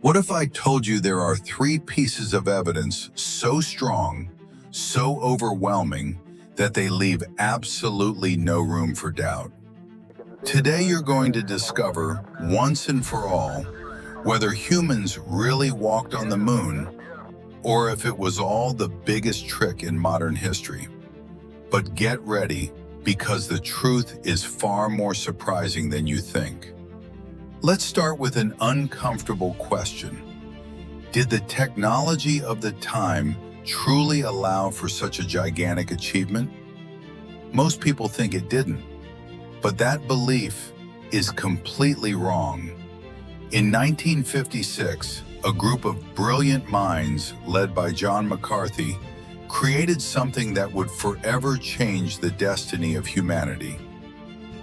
What if I told you there are three pieces of evidence so strong, so overwhelming, that they leave absolutely no room for doubt? Today you're going to discover, once and for all, whether humans really walked on the moon or if it was all the biggest trick in modern history. But get ready, because the truth is far more surprising than you think. Let's start with an uncomfortable question. Did the technology of the time truly allow for such a gigantic achievement? Most people think it didn't, but that belief is completely wrong. In 1956, a group of brilliant minds led by John McCarthy created something that would forever change the destiny of humanity: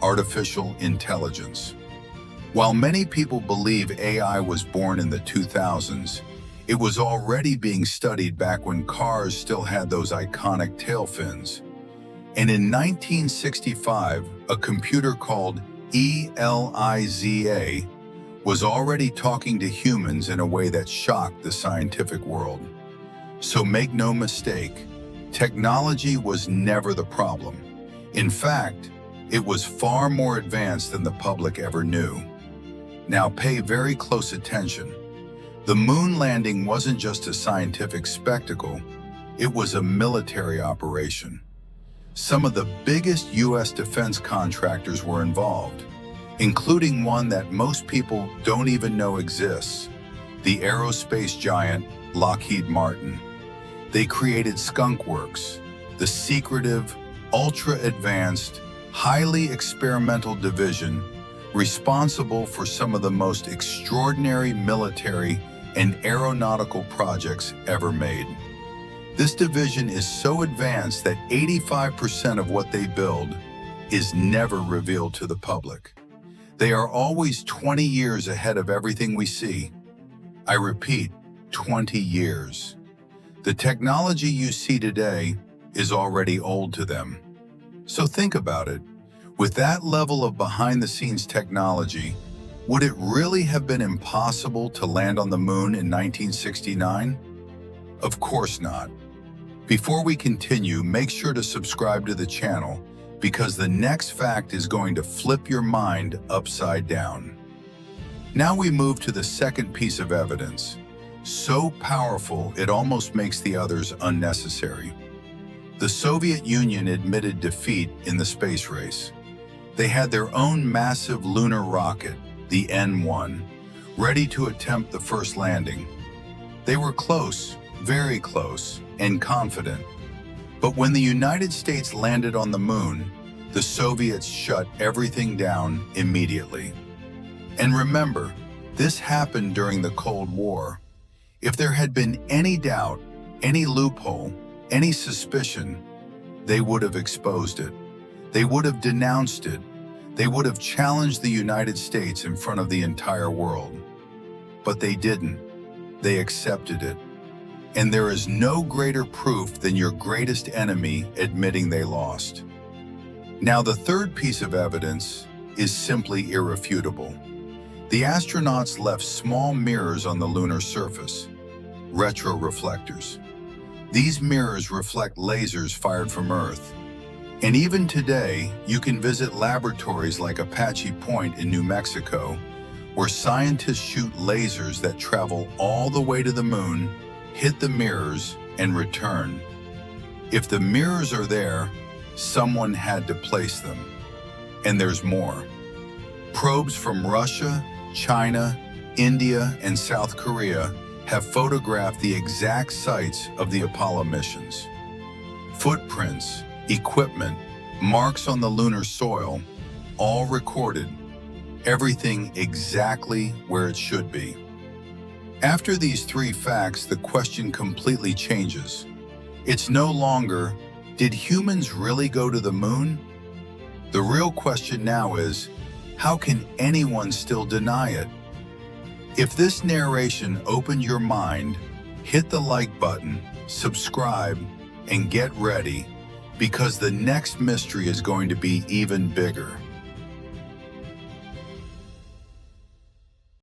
artificial intelligence. While many people believe AI was born in the 2000s, it was already being studied back when cars still had those iconic tail fins. And in 1965, a computer called ELIZA was already talking to humans in a way that shocked the scientific world. So make no mistake, technology was never the problem. In fact, it was far more advanced than the public ever knew. Now pay very close attention. The moon landing wasn't just a scientific spectacle, it was a military operation. Some of the biggest U.S. defense contractors were involved, including one that most people don't even know exists: the aerospace giant Lockheed Martin. They created skunkworks, the secretive, ultra-advanced, highly experimental division responsible for some of the most extraordinary military and aeronautical projects ever made. This division is so advanced that 85% of what they build is never revealed to the public. They are always 20 years ahead of everything we see. I repeat, 20 years. The technology you see today is already old to them. So think about it. With that level of behind-the-scenes technology, would it really have been impossible to land on the moon in 1969? Of course not. Before we continue, make sure to subscribe to the channel, because the next fact is going to flip your mind upside down. Now we move to the second piece of evidence, so powerful it almost makes the others unnecessary. The Soviet Union admitted defeat in the space race. They had their own massive lunar rocket, the N-1, ready to attempt the first landing. They were close, very close, and confident. But when the United States landed on the moon, the Soviets shut everything down immediately. And remember, this happened during the Cold War. If there had been any doubt, any loophole, any suspicion, they would have exposed it. They would have denounced it. They would have challenged the United States in front of the entire world. But they didn't. They accepted it. And there is no greater proof than your greatest enemy admitting they lost. Now, the third piece of evidence is simply irrefutable. The astronauts left small mirrors on the lunar surface, retroreflectors. These mirrors reflect lasers fired from Earth. And even today, you can visit laboratories like Apache Point in New Mexico, where scientists shoot lasers that travel all the way to the moon, hit the mirrors, and return. If the mirrors are there, someone had to place them. And there's more. Probes from Russia, China, India, and South Korea have photographed the exact sites of the Apollo missions. Footprints, equipment, marks on the lunar soil, all recorded. Everything exactly where it should be. After these three facts, the question completely changes. It's no longer, did humans really go to the moon? The real question now is, how can anyone still deny it? If this narration opened your mind, hit the like button, subscribe, and get ready, because the next mystery is going to be even bigger.